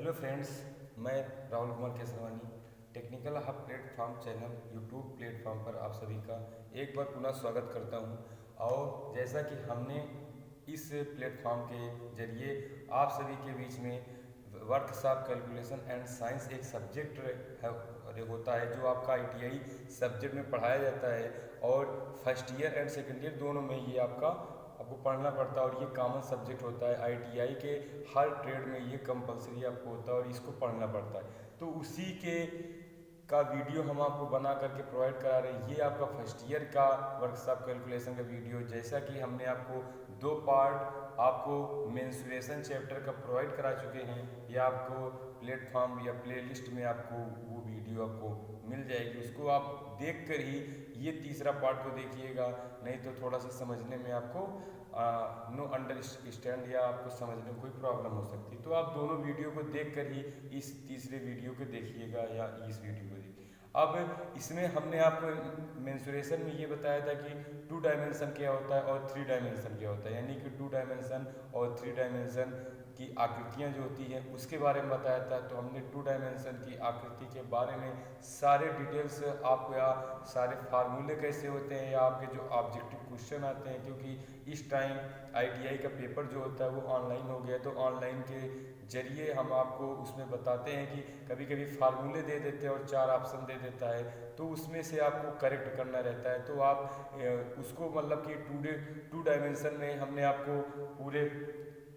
Hello friends, मैं Rahul Kumar Kesarwani technical hub platform channel YouTube platform पर आप सभी का एक बार पुनः स्वागत करता हूं। और जैसा कि हमने इस प्लेटफॉर्म के जरिए आप सभी के बीच में वर्कशॉप कैलकुलेशन एंड साइंस एक सब्जेक्ट होता है जो आपका आईटीआई सब्जेक्ट में पढ़ाया जाता है, और first year and second year दोनों में ये आपको पढ़ना पड़ता है, और ये कॉमन सब्जेक्ट होता है। आईटीआई के हर ट्रेड में ये कंपलसरी आपको होता है और इसको पढ़ना पड़ता है। तो उसी के का वीडियो हम आपको बना करके प्रोवाइड करा रहे हैं। ये आपका फर्स्ट ईयर का वर्कशॉप कैलकुलेशन का वीडियो, जैसा कि हमने आपको दो पार्ट आपको मेंसुरेशन चैप्टर का प्रोवाइड करा चुके हैं। या आपको प्लेटफॉर्म या प्लेलिस्ट में आपको वो वीडियो आपको मिल जाएगी, उसको आप देख कर ही ये तीसरा पार्ट को देखिएगा, नहीं तो थोड़ा सा समझने में आपको नो अंडरस्टैंड या आपको समझने में कोई प्रॉब्लम हो सकती है। तो आप दोनों वीडियो को देख कर ही इस तीसरे वीडियो को देखिएगा या इस वीडियो को देखिए। अब इसमें हमने आपको मेंसुरेशन में ये बताया था कि 2 डायमेंशन क्या होता है और 3 डायमेंशन क्या होता है, यानी कि 2 डायमेंशन और 3 डायमेंशन की आकृतियाँ जो होती हैं उसके बारे में बताया था। तो हमने 2 डायमेंशन की आकृति के बारे में सारे डिटेल्स आपको, या सारे फार्मूले कैसे होते हैं, या आपके जो ऑब्जेक्टिव क्वेश्चन आते हैं, क्योंकि इस टाइम आईटीआई का पेपर जो होता है वो ऑनलाइन हो गया। तो ऑनलाइन के जरिए हम आपको उसमें बताते हैं कि कभी कभी फार्मूले दे देते हैं और 4 ऑप्शन दे देता है, तो उसमें से आपको करेक्ट करना रहता है। तो आप उसको मतलब कि 2 डायमेंशन में हमने आपको पूरे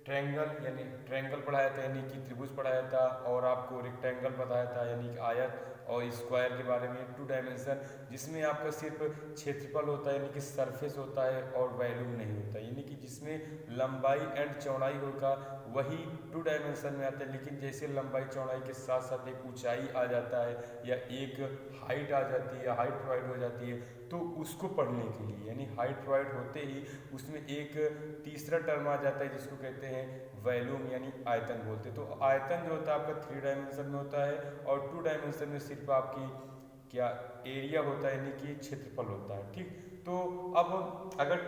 ट्रायंगल यानी ट्रायंगल पढ़ाया था, यानी कि त्रिभुज पढ़ाया था, और आपको रेक्टेंगल बताया था यानी कि आयत, और स्क्वायर के बारे में 2 डायमेंशन जिसमें आपका सिर्फ क्षेत्रफल होता है यानी कि सरफेस होता है और वॉल्यूम नहीं होता, यानी कि जिसमें लंबाई एंड चौड़ाई होगा वही 2 डायमेंशन में आता है। लेकिन जैसे लंबाई चौड़ाई के साथ साथ एक ऊंचाई आ जाता है या एक हाइट आ जाती है या हाइट प्रोवाइड हो जाती है, तो उसको पढ़ने के लिए यानी हाइट प्रोवाइड होते ही उसमें एक तीसरा टर्म आ जाता है जिसको कहते हैं वॉल्यूम यानी आयतन बोलते हैं। तो आयतन जो होता है आपका 3 डायमेंशन में होता है, और 2 डायमेंशन में सिर्फ आपकी क्या एरिया होता है यानी कि क्षेत्रफल होता है। ठीक, तो अब अगर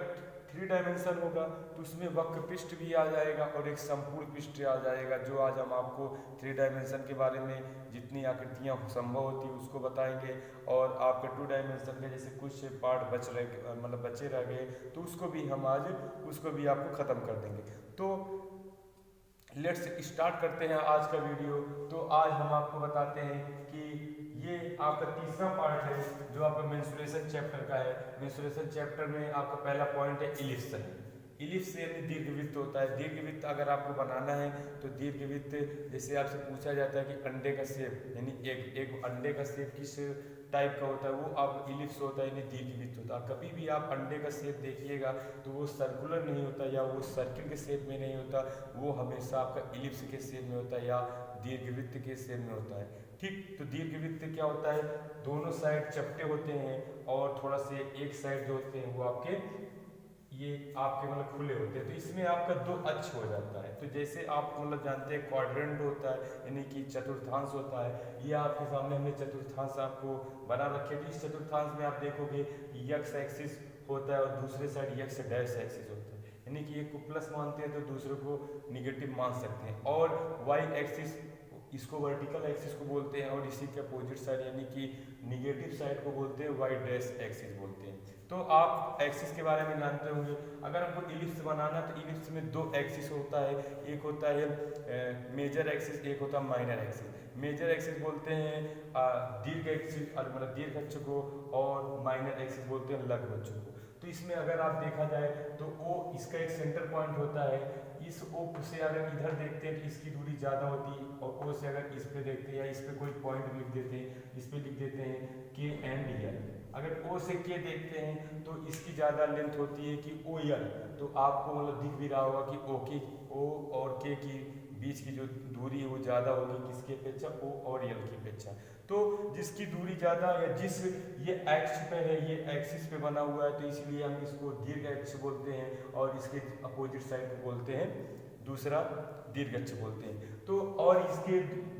3 डायमेंशन होगा तो उसमें वक्र पृष्ठ भी आ जाएगा और एक संपूर्ण पृष्ठ आ जाएगा, जो आज हम आपको 3 डायमेंशन के बारे में जितनी आकृतियाँ संभव होती है उसको बताएंगे। और आपके 2 डायमेंशन के जैसे कुछ पार्ट बचे रह गए तो उसको भी हम आज उसको भी आपको ख़त्म कर देंगे। तो लेट्स स्टार्ट करते हैं आज का वीडियो। तो आज हम आपको बताते हैं कि ये आपका तीसरा पार्ट है जो आपका मेंसुरेशन चैप्टर का है। मेंसुरेशन चैप्टर में आपका पहला पॉइंट है इलिप्स। इलिप्स यानी दीर्घवृत्त होता है। दीर्घवृत्त अगर आपको बनाना है तो दीर्घवृत्त जैसे आपसे पूछा जाता है कि अंडे का शेप यानी एक अंडे का शेप किस टाइप का होता है, वो आप इलिप्स होता है यानी दीर्घवृत्त होता है। कभी भी आप अंडे का शेप देखिएगा तो वो सर्कुलर नहीं होता या वो सर्किल के शेप में नहीं होता, वो हमेशा आपका इलिप्स के शेप में होता है या दीर्घवृत्त के शेप में होता है। ठीक, तो दीर्घवृत्त क्या होता है, दोनों साइड चपटे होते हैं और थोड़ा से एक साइड जो होते हैं वो आपके खुले होते हैं। तो इसमें आपका 2 अक्ष हो जाता है। तो जैसे आप जानते हैं क्वाड्रेंट होता है यानी कि चतुर्थांश होता है। ये आपके सामने हमने चतुर्थांश आपको बना रखे हैं। इस चतुर्थांश में आप देखोगे एक्स एक्सिस होता है और दूसरे साइड एक्स डैश एक्सिस होता है, यानी कि एक को प्लस मानते हैं तो दूसरे को निगेटिव मान सकते हैं। और वाई एक्सिस इसको वर्टिकल एक्सिस को बोलते हैं, और इसी के अपोजिट साइड यानी कि निगेटिव साइड को बोलते हैं वाई डैश एक्सिस बोलते हैं। तो आप एक्सिस के बारे में जानते होंगे। अगर हमको इलिप्स बनाना तो इलिप्स में 2 एक्सिस होता है, एक होता है मेजर एक्सिस, एक होता है माइनर एक्सिस। मेजर एक्सिस बोलते हैं दीर्घ एक्सिस दीर्घ अक्ष को, और माइनर एक्सिस बोलते हैं लघु अक्ष को। तो इसमें अगर आप देखा जाए तो ओ इसका एक सेंटर पॉइंट होता है। इस ओ से अगर इधर देखते हैं तो इसकी दूरी ज़्यादा होती है, और ओ से अगर इस पे देखते हैं या इस पे कोई पॉइंट लिख देते हैं, इस पे लिख देते हैं के एंड यल। अगर ओ से के देखते हैं तो इसकी ज़्यादा लेंथ होती है कि ओ यल। तो आपको दिख भी रहा होगा कि ओ और के की बीच की जो दूरी है वो ज़्यादा होगी किसकी अपेक्षा, ओ और यल की अपेक्षा। तो जिसकी दूरी ज़्यादा या जिस ये एक्स पे है, ये एक्सिस पे बना हुआ है, तो इसलिए हम इसको दीर्घ अक्ष बोलते हैं, और इसके अपोजिट साइड को बोलते हैं दूसरा दीर्घ अक्ष बोलते हैं। तो और इसके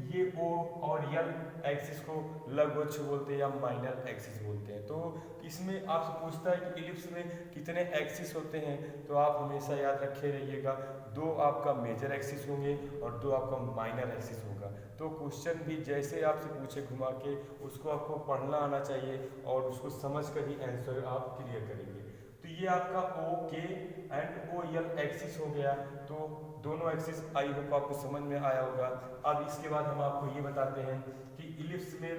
ये O और L एक्सिस को लघु अक्ष बोलते हैं या माइनर एक्सिस बोलते हैं। तो इसमें आपसे पूछता है कि इलिप्स में कितने एक्सिस होते हैं, तो आप हमेशा याद रखे रहिएगा, 2 आपका मेजर एक्सिस होंगे और 2 आपका माइनर एक्सिस होगा। तो क्वेश्चन भी जैसे आपसे पूछे घुमा के, उसको आपको पढ़ना आना चाहिए और उसको समझ कर ही आंसर आप क्लियर करेंगे। तो ये आपका OK एंड OL एक्सिस हो गया। तो दोनों एक्सिस आई होप आपको समझ में आया होगा। अब इसके बाद हम आपको ये बताते हैं कि इलिप्स में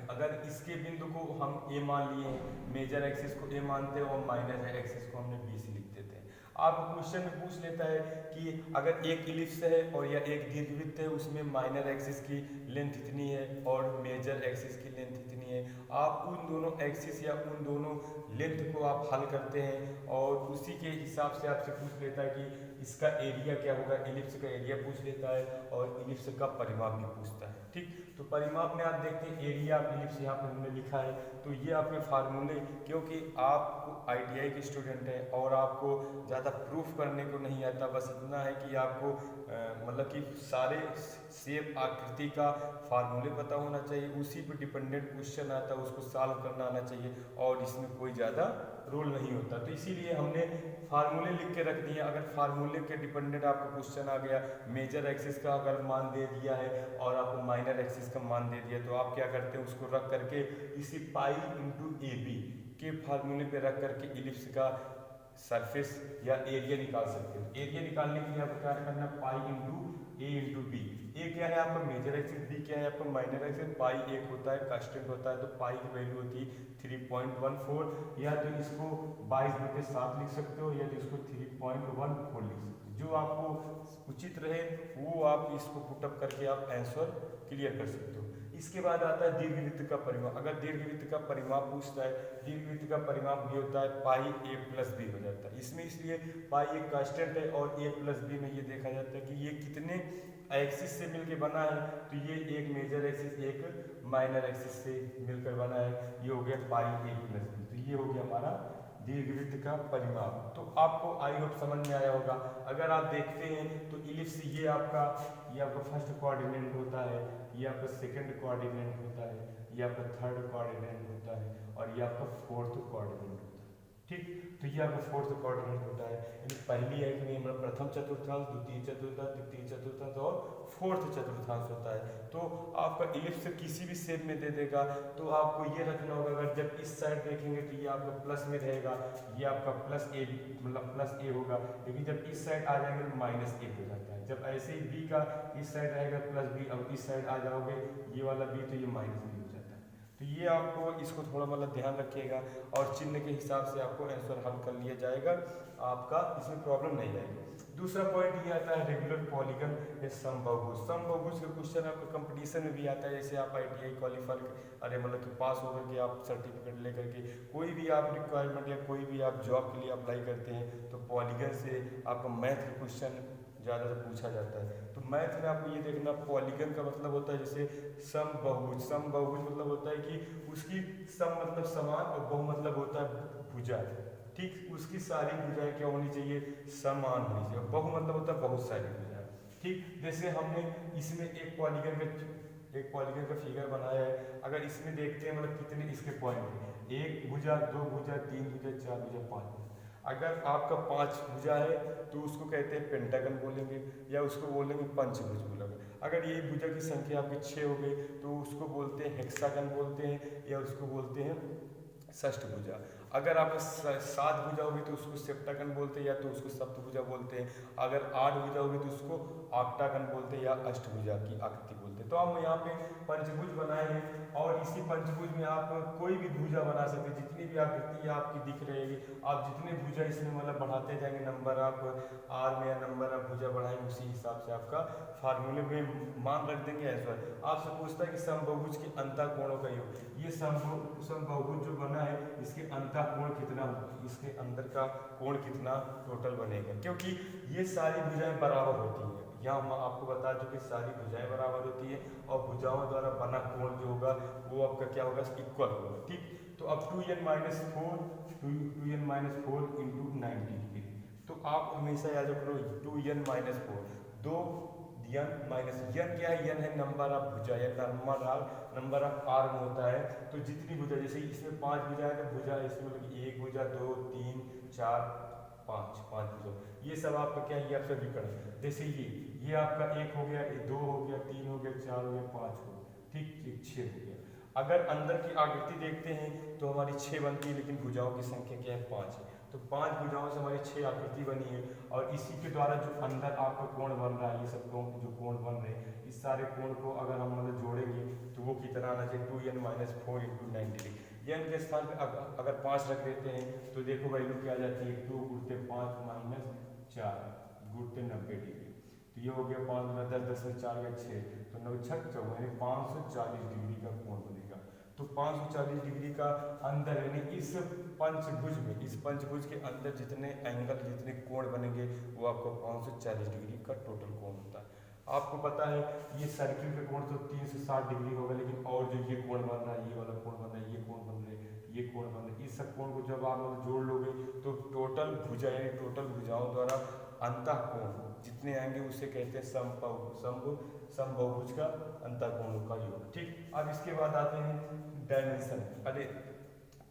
अगर इसके बिंदु को हम A मान लिए हैं, मेजर एक्सिस को A मानते हैं और माइनर एक्सिस को हमने B से लिख देते हैं। आपको क्वेश्चन में पूछ लेता है कि अगर एक इलिप्स है और या एक दीर्घवृत्त है, उसमें माइनर एक्सिस की लेंथ इतनी है और मेजर एक्सिस की लेंथ इतनी है, आप उन दोनों एक्सिस या उन दोनों लेंथ को आप हल करते हैं और उसी के हिसाब से आपसे पूछ लेता है कि इसका एरिया क्या होगा। इलिप्स का एरिया पूछ लेता है और इलिप्स का परिमाप भी पूछता है। ठीक, तो परिमाप में आप देखते हैं एरिया ऑफ इलिप्स यहाँ पर हमने लिखा है। तो ये आपके फार्मूले, क्योंकि आप ITI के स्टूडेंट हैं और आपको ज़्यादा प्रूफ करने को नहीं आता, बस इतना है कि आपको मतलब कि सारे शेप आकृति का फार्मूले पता होना चाहिए, उसी पर डिपेंडेंट क्वेश्चन आता है, उसको सॉल्व करना आना चाहिए और इसमें कोई ज़्यादा रोल नहीं होता। तो इसीलिए हमने फार्मूले लिख के रख दिए। अगर फार्मूले के डिपेंडेंट आपको क्वेश्चन आ गया, मेजर एक्सिस का अगर मान दे दिया है और आपको माइनर एक्सिस का मान दे दिया, तो आप क्या करते हैं, उसको रख करके इसी पाई इंटू AB के फार्मूले पे रख करके इलिप्स का सरफेस या एरिया निकाल सकते हो। एरिया निकालने के लिए आपको क्या करना है, pi into A into B। ए क्या है आपका मेजर एक्सिस, B क्या है आपका माइनर एक्सिस। पाई एक होता है कांस्टेंट होता है, तो पाई की वैल्यू होती है 3.14, या तो इसको 22/7 लिख सकते हो या तो इसको 3.14 लिख सकते हो। जो आपको उचित रहे वो आप इसको पुटअप करके आप आंसर क्लियर कर सकते हो। इसके बाद आता है दीर्घवृत्त का परिमाप। अगर दीर्घवृत्त का परिमाप पूछता है, दीर्घवृत्त का परिमाप भी होता है पाई A प्लस B हो जाता है। इसमें इसलिए पाई एक कांस्टेंट है और A प्लस B में ये देखा जाता है कि ये कितने एक्सिस से मिलकर बना है। तो ये एक मेजर एक्सिस एक माइनर एक्सिस से मिलकर बना है, ये हो गया पाई A प्लस B। तो ये हो गया हमारा दीर्घवृत्त का परिमाप। तो आपको आई होप समझ में आया होगा। अगर आप देखते हैं तो इलिप्स ये आपका फर्स्ट कोऑर्डिनेट होता है, ये आपका सेकंड कोऑर्डिनेट होता है, ये आपका थर्ड कोऑर्डिनेट होता है और ये आपका फोर्थ कोऑर्डिनेट होता है। ठीक, तो ये आपका फोर्थ कोऑर्डिनेट होता है। यानी पहली है कि हमारा प्रथम चतुर्थांश, द्वितीय चतुर्थांश, तृतीय चतुर्थांश और फोर्थ चतुर्थांश होता है। तो आपका इलिप्स किसी भी शेप में दे देगा, तो आपको ये रखना होगा, अगर जब इस साइड देखेंगे तो ये आपका प्लस में रहेगा, ये आपका प्लस A मतलब प्लस A होगा, लेकिन जब इस साइड आ जाएंगे तो माइनस A हो जाता है। जब ऐसे ही B का इस साइड रहेगा प्लस B, अब इस साइड आ जाओगे ये वाला B तो ये माइनस B हो जाता है। तो ये आपको इसको थोड़ा मतलब ध्यान रखिएगा और चिन्ह के हिसाब से आपको आंसर हल कर लिया जाएगा, आपका इसमें प्रॉब्लम नहीं आएगी। दूसरा पॉइंट ये आता है रेगुलर पॉलीगन या समबाहुभुज। समबाहुभुज का क्वेश्चन आपका कंपटीशन में भी आता है। जैसे आप ITI क्वालिफाई मतलब कि पास होकर के आप सर्टिफिकेट लेकर के कोई भी आप रिक्वायरमेंट या कोई भी आप जॉब के लिए अप्लाई करते हैं, तो पॉलीगन से आपका मैथ का क्वेश्चन ज़्यादातर पूछा जाता है। तो मैथ में आपको ये देखना, पॉलीगन का मतलब होता है जैसे समबाहुभुज। समबाहुभुज मतलब होता है कि उसकी सम मतलब समान और बहु मतलब होता है भुजा। ठीक, उसकी सारी भुजाएं क्या होनी चाहिए, समान होनी चाहिए। बहु मतलब होता है बहुत सारी भुजाएं। ठीक, जैसे हमने इसमें एक पॉलीगन का फिगर बनाया है। अगर इसमें देखते हैं मतलब कितने इसके पॉइंट हैं, 1 भुजा, 2 भुजा, 3 भुजा, 4 भुजा, 5 भुजा। अगर आपका 5 भुजा है तो उसको कहते हैं पेंटागन बोलेंगे या उसको बोलेंगे पंचभुज बोलेंगे। अगर ये भुजा की संख्या आपकी 6 हो गई तो उसको बोलते हैं हेक्सागन बोलते हैं या उसको बोलते हैं षष्ठभुजा। अगर आप 7 भुजा होगी तो उसको सेप्टागन बोलते हैं या तो उसको सप्तभुजा बोलते हैं। अगर 8 भुजा होगी तो उसको ऑक्टागन बोलते हैं या अष्टभुजा की आकृति बोलते हैं। तो हम यहाँ पे पंचभुज बनाए हैं और इसी पंचभुज में आप कोई भी भुजा बना सकते हैं। जितनी भी आकृति आपकी दिख रहेगी, आप जितने भुजा इसमें मतलब बढ़ाते जाएंगे, नंबर आप आर में या नंबर आप भुजा बढ़ाएंगे, उसी हिसाब से आपका फार्मूले में मान रख देंगे आंसर। आपसे पूछता है कि समबाहुभुज के अंतःकोणों का योग। ये समबाहुभुज जो बना है इसके अंतःकोण कितना होगा, इसके अंदर का कोण कितना टोटल बनेगा, क्योंकि ये सारी भुजाएं बराबर होती हैं। यहाँ हम आपको बता चुके सारी भुजाएं बराबर होती है और भुजाओं द्वारा बना कोण जो होगा वो आपका क्या होगा, इक्वल होगा। ठीक, तो अब 2n-4 इंटू 90 डिग्री। तो आप हमेशा याद रखो 2n-4, 2n-, यन क्या है, यन है नंबर ऑफ भुजा या नंबर ऑफ आर्म होता है। तो जितनी भुजा, जैसे इसमें 5 भुजा है तो भुजा इसमें मतलब 1 भुजा 2 3 4 5 भुजा, ये सब आपका क्या है, ये आपका विकर्ण है। जैसे ये आपका 1 हो गया, 2 हो गया, 3 हो गया, 4 हो गया, 5 हो गया, ठीक, 6 हो गया। अगर अंदर की आकृति देखते हैं तो हमारी 6 बनती है, लेकिन भुजाओं की संख्या क्या है, 5 है। तो 5 भुजाओं से हमारी 6 आकृति बनी है, और इसी के द्वारा जो अंदर आपका कोण बन रहा है, ये सब कोण जो कोण बन रहे हैं, इस सारे कोण को अगर हम मतलब जोड़ेंगे तो वो कितना आना चाहिए, 2n-4 × 90। n के स्थान पे अगर 5 रख देते हैं तो देखो वैल्यू क्या आ जाती है, 2 × 5 - 4 × 90 डिग्री। तो ये हो गया 5 × 10, 10 में 4 गया 6, तो 9 6 14 यानी 540 डिग्री का कोण बनेगा। तो 540 डिग्री का अंदर यानी इस पंचभुज में, इस पंचभुज के अंदर जितने एंगल, जितने कोण बनेंगे वो आपको 540 डिग्री का टोटल कोण होता है। आपको पता है ये सर्किल का कोण तो 360 डिग्री होगा, लेकिन और जो ये कोण बन रहा है, ये वाला कोण बन रहा है, ये कोण बन रहा है, ये कोण बन रहा है, इस सब कोण को जब आप जोड़ लोगे तो टोटल भुजा यानी टोटल भुजाओं द्वारा अंतःकोण जितने आएंगे उसे कहते हैं समबाहुभुज का अंतःकोणों का योग। ठीक, अब इसके बाद आते हैं डायमेंशन। पहले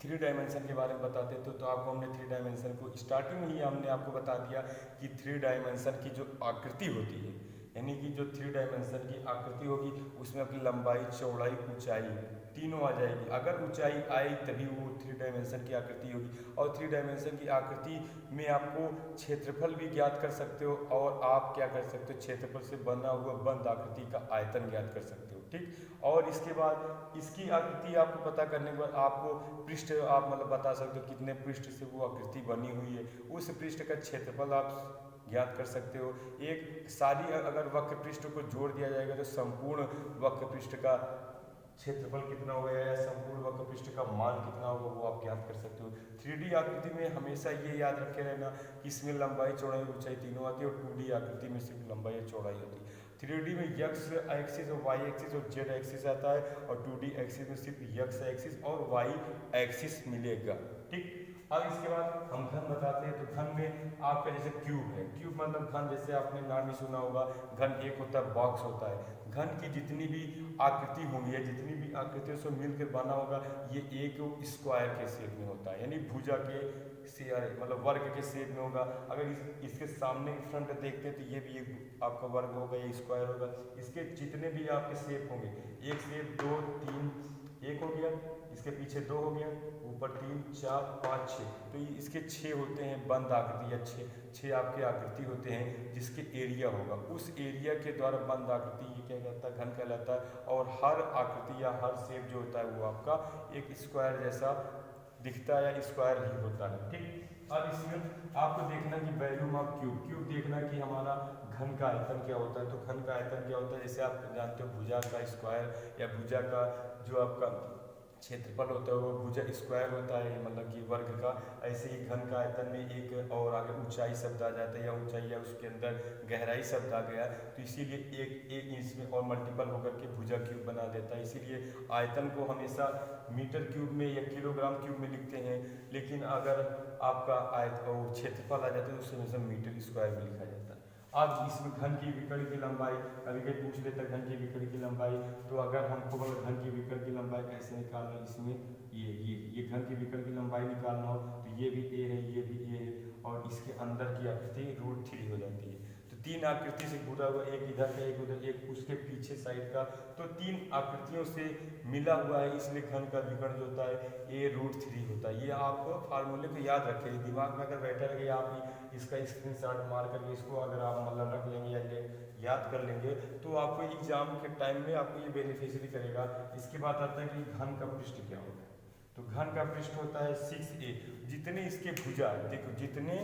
3 डायमेंशन के बारे में बताते हैं। तो आपको हमने 3 डायमेंशन को स्टार्टिंग में ही हमने आपको बता दिया कि 3 डायमेंशन की जो आकृति होती है, यानी कि जो 3 डायमेंशन की आकृति होगी उसमें आपकी लंबाई, चौड़ाई, ऊंचाई तीनों आ जाएगी। अगर ऊंचाई आई तभी वो 3 डायमेंशन की आकृति होगी। और 3 डायमेंशन की आकृति में आपको क्षेत्रफल भी ज्ञात कर सकते हो, और आप क्या कर सकते हो, क्षेत्रफल से बना हुआ बंद आकृति का आयतन ज्ञात कर सकते हो। ठीक, और इसके बाद इसकी आकृति आपको पता करने के बाद आपको पृष्ठ आप मतलब बता सकते हो कितने पृष्ठ से वो आकृति बनी हुई है, उस पृष्ठ का क्षेत्रफल आप ज्ञात कर सकते हो। एक सारी अगर वक्र पृष्ठ को जोड़ दिया जाएगा तो संपूर्ण वक्र पृष्ठ का क्षेत्रफल कितना होगा या संपूर्ण वक्र पृष्ठ का मान कितना होगा वो आप ज्ञात कर सकते हो। 3D आकृति में हमेशा ये याद रखे रहना कि इसमें लंबाई, चौड़ाई, ऊंचाई तीनों आती है, और 2D आकृति में सिर्फ लंबाई और चौड़ाई होती है। 3D में x एक्सिस और y एक्सिस और z एक्सिस आता है, और 2D एक्सिस में सिर्फ x एक्सिस और y एक्सिस मिलेगा। ठीक, अब इसके बाद हम घन बताते हैं। तो घन में आपका जैसे क्यूब है, क्यूब मतलब घन, जैसे आपने नाम ही सुना होगा, घन एक होता है, बॉक्स होता है। घन की जितनी भी आकृति होंगी या जितनी भी आकृतियों से मिलकर बना होगा, ये एक स्क्वायर के शेप में होता है, यानी भुजा के मतलब वर्ग के शेप में होगा। अगर इसके सामने फ्रंट देखते हैं तो ये भी एक आपका वर्ग होगा, ये स्क्वायर होगा। इसके जितने भी आपके शेप होंगे, एक शेप 2 3 1 हो गया, इसके पीछे 2 हो गया, ऊपर 3 4 5 6, तो ये इसके 6 होते हैं बंद आकृति, या 6 आपके आकृति होते हैं जिसके एरिया होगा। उस एरिया के द्वारा बंद आकृति ये क्या कहता है, घन कहलाता है। और हर आकृति या हर शेप जो होता है वो आपका एक स्क्वायर जैसा दिखता है या स्क्वायर ही होता है। ठीक, अब इसमें आपको देखना कि वैल्यूम ऑफ क्यूब देखना कि हमारा घन का आयतन क्या होता है। तो घन का आयतन क्या होता है, जैसे आप जानते हो भुजा का स्क्वायर या भुजा का जो आपका क्षेत्रफल होता है वो भुजा स्क्वायर होता है, मतलब कि वर्ग का। ऐसे ही घन का आयतन में एक और आगे ऊंचाई शब्द आ जाता है, या ऊंचाई या उसके अंदर गहराई शब्द आ गया, तो इसीलिए एक इसमें और मल्टीपल होकर के भुजा क्यूब बना देता है। इसीलिए आयतन को हमेशा मीटर क्यूब में या किलोग्राम क्यूब में लिखते हैं, लेकिन अगर आपका क्षेत्रफल आ जाता है तो उसे हमेशा मीटर स्क्वायर में लिखा जाता है। अब इसमें घन की विकर्ण की लंबाई कभी कभी पूछ लेता है, घन की विकर्ण की लंबाई। तो अगर हमको घन की विकर्ण की लंबाई कैसे निकालना है, इसमें ये घन की विकर्ण की लंबाई निकालना हो तो ये भी a है, ये भी a है, और इसके अंदर की आकृति √3 हो जाती है। तो 3 आकृति से घुरा हुआ, एक इधर का, एक उधर, एक उसके पीछे साइड का, तो 3 आकृतियों से मिला हुआ है, इसलिए घन का विकर्ण जो होता है a√3 होता है। ये आप फार्मूले को याद रखें, दिमाग में अगर बैठा रहे, आप इसका स्क्रीनशॉट मार करके इसको अगर आप मतलब रख लेंगे या याद कर लेंगे तो आपको एग्जाम के टाइम में आपको ये बेनिफिशियरी करेगा। इसके बाद आता है कि घन का पृष्ठ क्या होता है। तो घन का पृष्ठ होता है 6a। जितने इसके भुजा, देखो जितने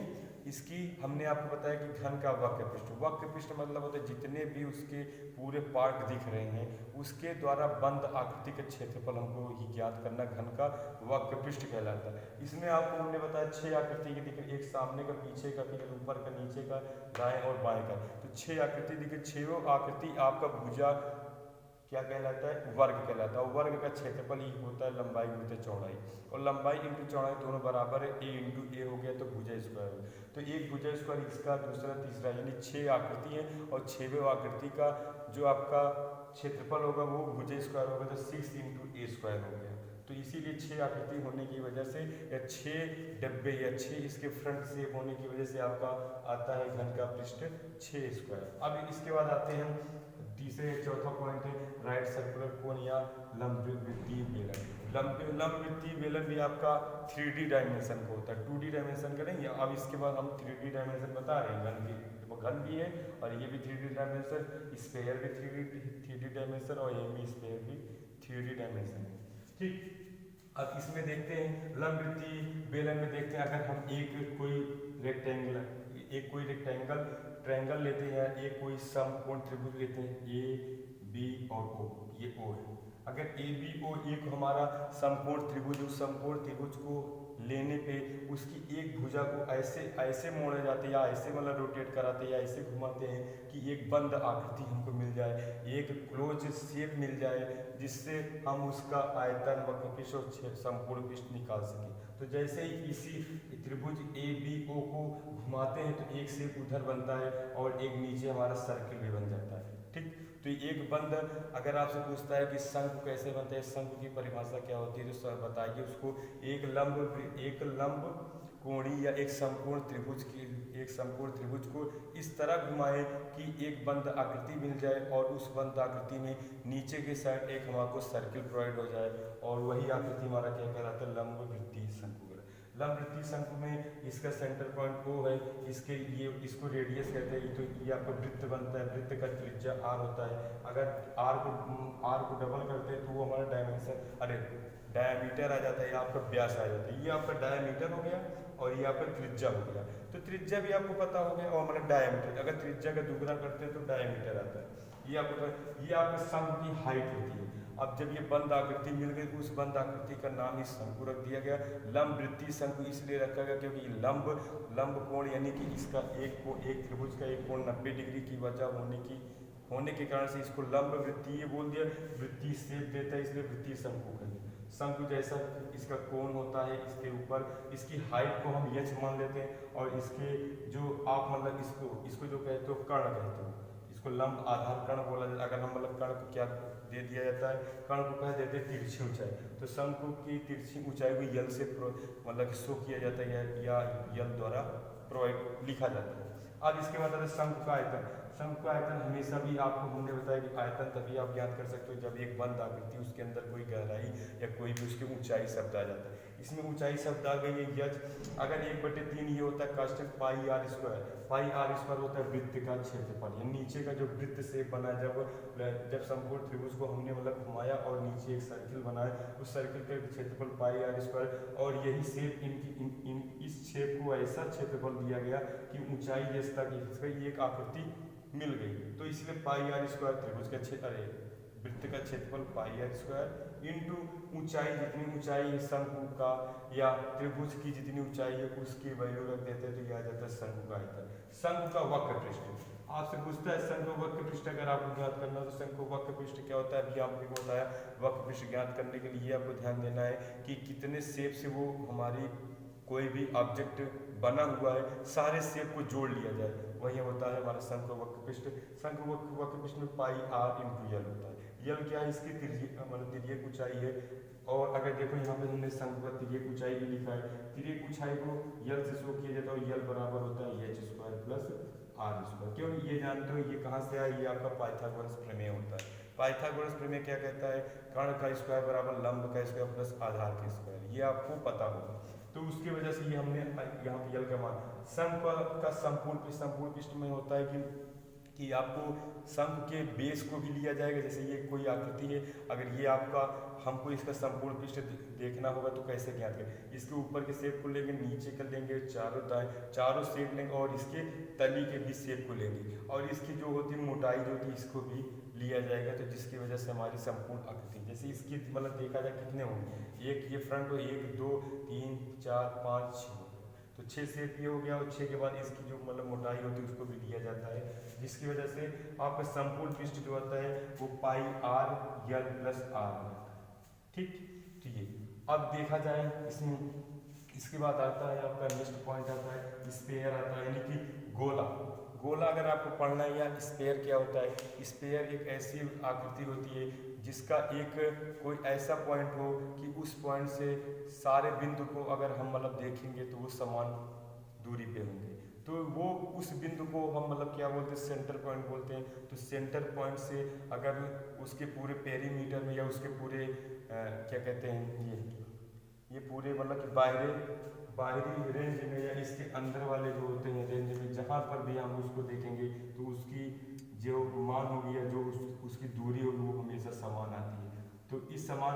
इसकी, हमने आपको बताया कि घन का वक्र पृष्ठ मतलब होता है जितने भी उसके पूरे पार्ट दिख रहे हैं उसके द्वारा बंद आकृति का क्षेत्रफल हमको ही ज्ञात करना घन का वक्र पृष्ठ कहलाता है। इसमें आपको हमने बताया 6 आकृति के दिखे, एक सामने का, पीछे का, फिर ऊपर का, नीचे का, दाएं और बाएं का। तो 6 आकृति दिखे, 6 आकृति आपका भुजा क्या कहलाता है, वर्ग कहलाता है। और वर्ग का क्षेत्रफल ही होता है लंबाई गुणित चौड़ाई, और लंबाई इंटू चौड़ाई दोनों बराबर है, ए इंटू ए हो गया तो भुजा स्क्वायर हो गया। तो एक भुजा स्क्वायर इसका, दूसरा तीसरा, यानी 6 आकृति है और 6वें आकृति का जो आपका क्षेत्रफल होगा वो भुजा स्क्वायर होगा, तो 6 इंटू ए स्क्वायर हो गया। तो इसीलिए 6 आकृति होने की वजह से या 6 डब्बे या 6 इसके फ्रंट शेप होने की वजह से आपका आता है घन का पृष्ठ 6 स्क्वायर। अब इसके बाद आते हैं तीसरे, चौथा पॉइंट है राइट सर्कुलर कोन या लंबवृत्तीय बेलन। लंबवृत्तीय बेलन भी आपका 3D डायमेंशन को होता है, 2D डायमेंशन का नहीं। अब इसके बाद हम 3D डायमेंशन बता रहे हैं, घन भी है और ये भी 3D डायमेंशन, स्फीयर भी 3D डायमेंशन और ये भी स्फीयर भी 3D डायमेंशन है, ठीक। अब इसमें देखते हैं लंबवृत्तीय बेलन में देखते हैं, अगर हम कोई रेक्टेंगल ट्रायंगल लेते हैं, एक कोई समकोण त्रिभुज लेते हैं, ए बी और ओ, ये ओ है। अगर ए बी ओ एक हमारा समकोण त्रिभुज, उस समकोण त्रिभुज को लेने पे उसकी एक भुजा को ऐसे मोड़े जाते हैं या ऐसे मतलब रोटेट कराते हैं या ऐसे घुमाते हैं कि एक बंद आकृति हमको मिल जाए, एक क्लोज शेप मिल जाए, जिससे हम उसका आयतन, वक्रपृष्ठ और संपूर्ण पृष्ठ निकाल सकें। तो जैसे ही इसी त्रिभुज ए बी ओ को घुमाते हैं तो एक शेप उधर बनता है और एक नीचे हमारा सर्किल भी बन जाता है, ठीक। तो एक बंद, अगर आपसे पूछता है कि शंकु कैसे बनता है, शंकु की परिभाषा क्या होती है, तो सर बताइए उसको, एक लंब कोणीय या एक समकोण त्रिभुज को इस तरह घुमाए कि एक बंद आकृति मिल जाए और उस बंद आकृति में नीचे के साइड एक हमारे सर्किल प्रोवाइड हो जाए, और वही आकृति हमारा क्या कहलाता है, लंबवृत्तीय शंकु। लंबवृत्तीय शंकु में इसका सेंटर पॉइंट O है, इसको रेडियस कहते हैं। तो ये आपका वृत्त बनता है, वृत्त का त्रिज्या r होता है। अगर r को डबल करते हैं तो वो हमारा डायमीटर आ जाता है, या आपका व्यास आ जाता है। ये आपका डायमीटर हो गया और ये आपका त्रिज्या हो गया। तो त्रिज्या भी आपको पता हो गया, और हमारा डायमीटर, अगर त्रिज्या का दुगुना करते हैं तो डायमीटर आता है। ये आपका शंकु की हाइट होती है। अब जब ये बंद आकृति मिल गई तो उस बंद आकृति का नाम इस शंकु रख दिया गया। लंबवृत्तीय शंकु इसलिए रखा गया क्योंकि लंब कोण यानी कि इसका एक त्रिभुज का एक कोण 90 डिग्री की वजह होने के कारण से इसको लंबवृत्तीय बोल दिया। वृत्तीय शेप देता है इसलिए वृत्तीय शंकु है। शंकु जैसा इसका कोण होता है, इसके ऊपर इसकी हाइट को हम h मान लेते हैं, और इसके जो आप मतलब इसको जो कहते हो कर्ण कहते हो, इसको लंब आधार कर्ण बोला जाता है। अगर हम मतलब कर्ण को क्या दे दिया जाता है, कर्ण को कह देते हैं तिरछी ऊंचाई। तो शंकु की तिरछी ऊंचाई को यल से मतलब शो किया जाता है या यल द्वारा प्रोवाइड लिखा जाता है। अब इसके बाद आता है शंकु का आयतन। शंकु का आयतन हमेशा भी आपको हमने बताया कि आयतन तभी आप ज्ञात कर सकते हो जब एक बंद आकृति उसके अंदर कोई गहराई या कोई भी उसकी ऊंचाई शब्द आ जाता है। इसमें ऊंचाई शब्द आ गई है यज। अगर 1/3 ये होता है कांस्टेंट पाई आर स्क्वायर होता है वृत्त का क्षेत्रफल। नीचे का जो वृत्त से बना जब संपूर्ण त्रिभुज को हमने मतलब घुमाया और नीचे एक सर्किल बनाया, उस सर्किल का क्षेत्रफल पाई आर स्क्वायर, और यही शेप इस शेप को ऐसा क्षेत्रफल दिया गया कि ऊंचाई जैसा कि एक आकृति मिल गई। तो इसलिए पाई आर स्क्वायर त्रिभुज का वृत्त का क्षेत्रफल पाई आर स्क्वायर इंटू ऊंचाई, जितनी ऊंचाई है शंकु का या त्रिभुज की जितनी ऊंचाई है उसकी वैल्यू रख देते हैं, तो यह आ जाता है शंकु का आयतन। शंकु का वक्र पृष्ठ आपसे पूछता है, शंकु वक्र पृष्ठ अगर आपको ज्ञात करना हो तो शंकु वक्र पृष्ठ क्या होता है, अभी आपको बताया। वक्र पृष्ठ ज्ञात करने के लिए आपको ध्यान देना है कि कितने शेप से वो हमारी कोई भी ऑब्जेक्ट बना हुआ है, सारे शेप को जोड़ लिया जाए, वही होता है हमारा शंकु वक्र पृष्ठ। शंकु वक्र पृष्ठ में पाई आर इंटू यल होता है। यल क्या है, इसकी तिर्यक ऊंचाई है। और अगर देखो यहाँ पे हमने शंकु का तिर्यक ऊंचाई भी लिखा है। तिर्यक ऊंचाई को यल से शो किया जाता है, यल बराबर होता है h square plus R square. क्यों, ये जानते हो ये कहाँ से आया, ये आपका पाइथागोरस प्रमेय होता है। पाइथागोरस प्रमेय क्या कहता है, कर्ण का स्क्वायर बराबर लंब का स्क्वायर प्लस आधार का स्क्वायर, ये आपको पता होगा। तो उसकी वजह से ये हमने यहाँ पे यल का मान। शंकु का संपूर्ण पृष्ठ में होता है कि आपको शंकु के बेस को भी लिया जाएगा। जैसे ये कोई आकृति है, अगर ये आपका हमको इसका संपूर्ण पृष्ठ देखना होगा तो कैसे ज्ञात करें, इसके ऊपर के शेप को लेंगे, नीचे का लेंगे, चारों शेप लेंगे और इसके तली के भी शेप को लेंगे, और इसकी जो होती है मोटाई जो होती है इसको भी लिया जाएगा। तो जिसकी वजह से हमारी संपूर्ण आकृति, जैसे इसकी मतलब देखा जाए कितने होंगे, एक ये फ्रंट हो, 1 2 3 4 5 6, तो 6 सेप ये हो गया, और 6 के बाद इसकी जो मतलब मोटाई होती है उसको भी दिया जाता है, जिसकी वजह से आपका संपूर्ण पृष्ठ जो होता है वो पाई आर यल प्लस आर होता है। ठीक, तो ये अब देखा जाए इसमें, इसके बाद आता है आपका नेक्स्ट पॉइंट आता है स्पेयर आता है, यानी कि गोला। गोला अगर आपको पढ़ना है या स्पेयर क्या होता है, स्पेयर एक ऐसी आकृति होती है जिसका एक कोई ऐसा पॉइंट हो कि उस पॉइंट से सारे बिंदु को अगर हम मतलब देखेंगे तो वो समान दूरी पे होंगे, तो वो उस बिंदु को हम मतलब क्या बोलते हैं, सेंटर पॉइंट बोलते हैं। तो सेंटर पॉइंट से अगर उसके पूरे पेरीमीटर में या उसके पूरे क्या कहते हैं, ये पूरे मतलब कि बाहरी रेंज में या इसके अंदर वाले जो होते हैं रेंज में, जहाँ पर भी हम उसको देखेंगे तो उसकी जो मान होगी या जो उसकी दूरी होगी वो हमेशा समान आती है। तो इस समान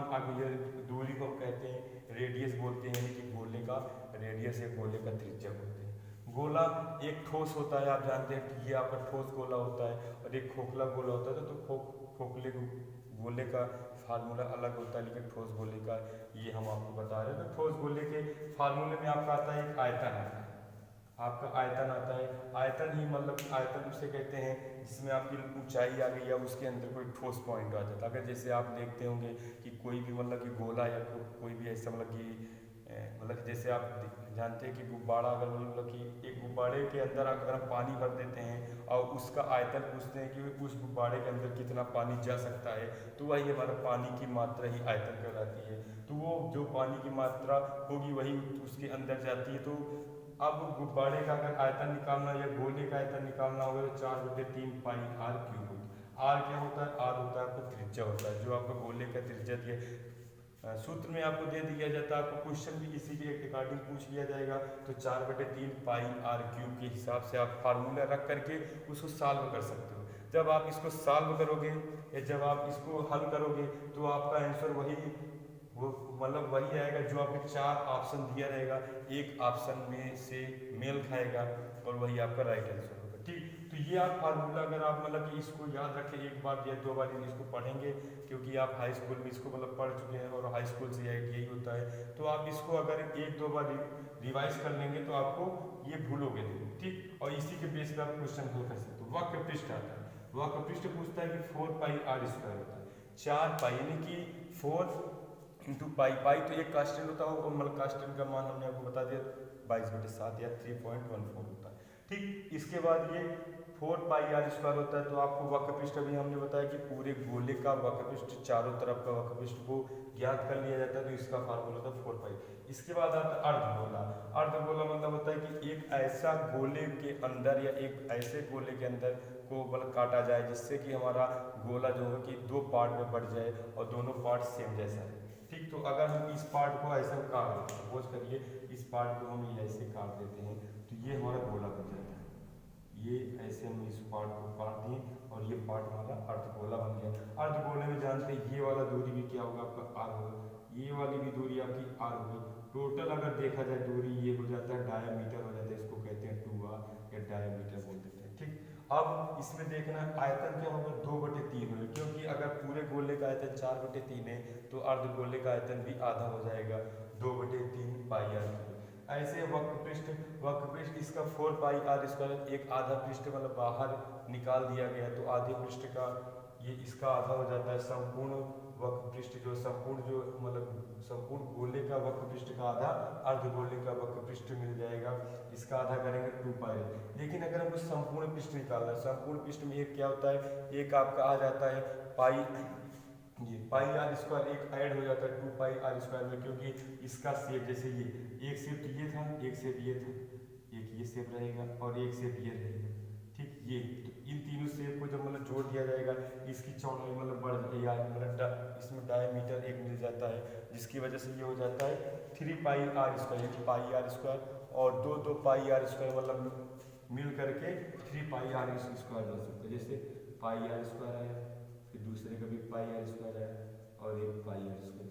दूरी को हम कहते हैं रेडियस बोलते हैं, यानी कि गोले का रेडियस या गोले का त्रिज्या बोलते हैं। गोला एक ठोस होता है, आप जानते हैं कि ये आपका ठोस गोला होता है, और एक खोखला गोला होता है। तो खोखले गोले का फार्मूला अलग होता है, लेकिन ठोस गोले का ये हम आपको बता रहे हैं। तो ठोस गोले के फार्मूले में आपका आता है एक आयतन आता है, आपका आयतन आता है। आयतन ही मतलब आयतन उसे कहते हैं जिसमें आपकी ऊंचाई आ गई या उसके अंदर कोई ठोस पॉइंट आ जाता है। अगर जैसे आप देखते होंगे कि कोई भी मतलब कि गोला या कोई भी ऐसा मतलब कि जैसे आप जानते हैं कि गुब्बारा, अगर मतलब कि एक गुब्बारे के अंदर अगर हम पानी भर देते हैं और उसका आयतन पूछते हैं कि उस गुब्बारे के अंदर कितना पानी जा सकता है, तो वही हमारा पानी की मात्रा ही आयतन कहलाती है। तो वो जो पानी की मात्रा होगी वही उसके अंदर जाती है। तो अब गुब्बारे का अगर आयतन निकालना या गोले का आयतन निकालना होगा तो 4/3 पाई आर क्यूब होता है। आर क्या होता है, आर होता है आपका त्रिज्या होता है, जो आपका गोले का त्रिज्या दिया सूत्र में आपको दे दिया जाता है। आपको क्वेश्चन भी इसी के अकॉर्डिंग पूछ लिया जाएगा। तो 4/3 पाई आर क्यूब के हिसाब से आप फार्मूला रख करके उसको सॉल्व कर सकते हो। जब आप इसको सॉल्व करोगे या जब आप इसको हल करोगे तो आपका आंसर मतलब वही आएगा जो आपके 4 ऑप्शन दिया रहेगा, एक ऑप्शन में से मेल खाएगा और वही आपका राइट आंसर होगा। ठीक, तो ये आप फार्मूला अगर आप मतलब कि इसको याद रखें, एक बार या 2 बार इसको पढ़ेंगे, क्योंकि आप हाई स्कूल में इसको मतलब पढ़ चुके हैं और हाई स्कूल से यही होता है। तो आप इसको अगर 1-2 बार रिवाइज कर लेंगे तो आपको ये भूलोगे नहीं। ठीक, और इसी के बेस पर आप क्वेश्चन को कर सकते हो। वक्र पृष्ठ आता है, वक्र पृष्ठ पूछता है कि 4 पाई आर स्क्वायर होता है, 4 पाई यानी कि 4 इंटू पाई। पाई तो एक कांस्टेंट होता है, मतलब कांस्टेंट का मान हमने आपको बता दिया 22/7 या 3.14 होता है। ठीक, इसके बाद ये 4 पाई आर स्क्वायर होता है। तो आपको वक्र पृष्ठ अभी हमने बताया कि पूरे गोले का वक्र पृष्ठ, चारों तरफ का वक्र पृष्ठ को ज्ञात कर लिया जाता है। तो इसका फार्मूला था 4 पाई। इसके बाद आता है अर्धगोला। अर्धगोला मतलब होता है कि एक ऐसा गोले के अंदर या एक ऐसे गोले के अंदर को मतलब काटा जाए जिससे कि हमारा गोला जो है कि 2 पार्ट में बढ़ जाए और दोनों पार्ट सेम जैसा है। ठीक, तो अगर हम इस पार्ट को ऐसा काट देते हैं, सपोज करिए इस पार्ट को हम ऐसे काट देते हैं तो ये हमारा गोला बन जाता है। ये ऐसे हम इस पार्ट को काट दिए और ये पार्ट हमारा अर्धगोला बन गया। अर्धगोले में जानते हैं ये वाला दूरी भी क्या होगा, आपका आर होगा, ये वाली भी दूरी आपकी आर होगी। टोटल अगर देखा जाए दूरी ये हो जाता है डायमीटर हो जाता है, इसको कहते हैं 2r या डायमीटर बोल देते हैं। ठीक, अब इसमें देखना आयतन क्या होगा, 2/3 होगा, क्योंकि अगर पूरे गोले का आयतन 4/3 है तो अर्धगोले का आयतन भी आधा हो जाएगा, 2/3 पाई आर। ऐसे वक्र पृष्ठ इसका 4 पाई आर स्क्वायर, एक आधा पृष्ठ मतलब बाहर निकाल दिया गया तो आधे पृष्ठ का ये इसका आधा हो जाता है। संपूर्ण वक्र पृष्ठ जो संपूर्ण गोले का वक्र पृष्ठ का आधा अर्धगोले का वक्र पृष्ठ मिल जाएगा, इसका आधा करेंगे 2 पाई। लेकिन अगर हमको संपूर्ण पृष्ठ निकालना है, संपूर्ण पृष्ठ में एक क्या होता है, एक आपका आ जाता है पाई, ये पाई आर स्क्वायर एक ऐड हो जाता है 2 पाई आर स्क्वायर में, क्योंकि इसका शेप जैसे ये एक शेप तो ये था, एक शेप ये था, एक ये शेप रहेगा और एक शेप ये रहेगा। ठीक, ये तो इन तीनों शेप को जब मतलब जोड़ दिया जाएगा इसकी चौड़ाई मतलब बढ़ जाएगी, मतलब इसमें डायमीटर एक मिल जाता है, जिसकी वजह से ये हो जाता है 3 पाई आर स्क्वायर, यानी पाई आर स्क्वायर और 2 पाई आर स्क्वायर मतलब मिल करके 3 पाई आर स्क्वायर बन सकता है। जैसे पाई आर स्क्वायर आया, फिर दूसरे का भी पाई आर स्क्वायर आया और एक पाई आर स्क्वायर।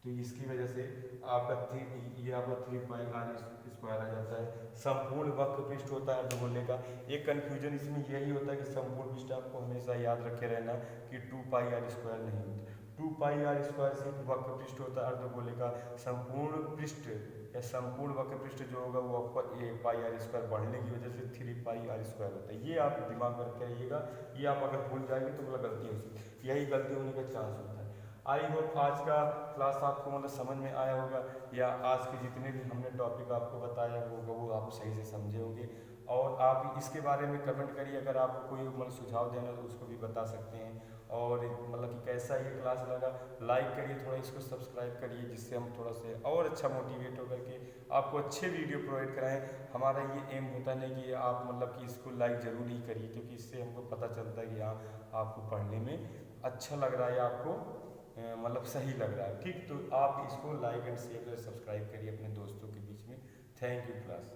तो इसकी वजह से आपका 3 पाई आर स्क्वायर आ जाता है। संपूर्ण वक्र पृष्ठ होता है अर्धगोले का। एक कन्फ्यूजन इसमें यही होता है कि संपूर्ण पृष्ठ आपको हमेशा याद रखे रहना कि 2 पाई आर स्क्वायर नहीं होता, 2 पाई आर स्क्वायर सिर्फ वक्र पृष्ठ होता है, अर्धगोले का संपूर्ण पृष्ठ या संपूर्ण वक्र पृष्ठ जो होगा वो आपका ए पाई आर स्क्वायर बढ़ने की वजह से 3 पाई आर स्क्वायर होता है। ये आप दिमाग में रखे रहिएगा, ये आप अगर भूल जाएंगे तो मतलब गलती हो सकती है, यही गलती होने का चांस होता है। आई होप आज का क्लास आपको मतलब समझ में आया होगा, या आज के जितने भी हमने टॉपिक आपको बताया होगा वो आप सही से समझे होंगे। और आप इसके बारे में कमेंट करिए, अगर आपको कोई मतलब सुझाव देना तो उसको भी बता सकते हैं। और मतलब कि कैसा ये क्लास लगा, लाइक करिए, थोड़ा इसको सब्सक्राइब करिए, जिससे हम थोड़ा से और अच्छा मोटिवेट होकर के आपको अच्छे वीडियो प्रोवाइड कराएं। हमारा ये एम होता नहीं कि आप मतलब कि इसको लाइक ज़रूर ही करिए, क्योंकि इससे हमको पता चलता है कि हाँ आपको पढ़ने में अच्छा लग रहा है, आपको मतलब सही लग रहा है। ठीक, तो आप इसको लाइक एंड शेयर और सब्सक्राइब करिए अपने दोस्तों के बीच में। Thank you class.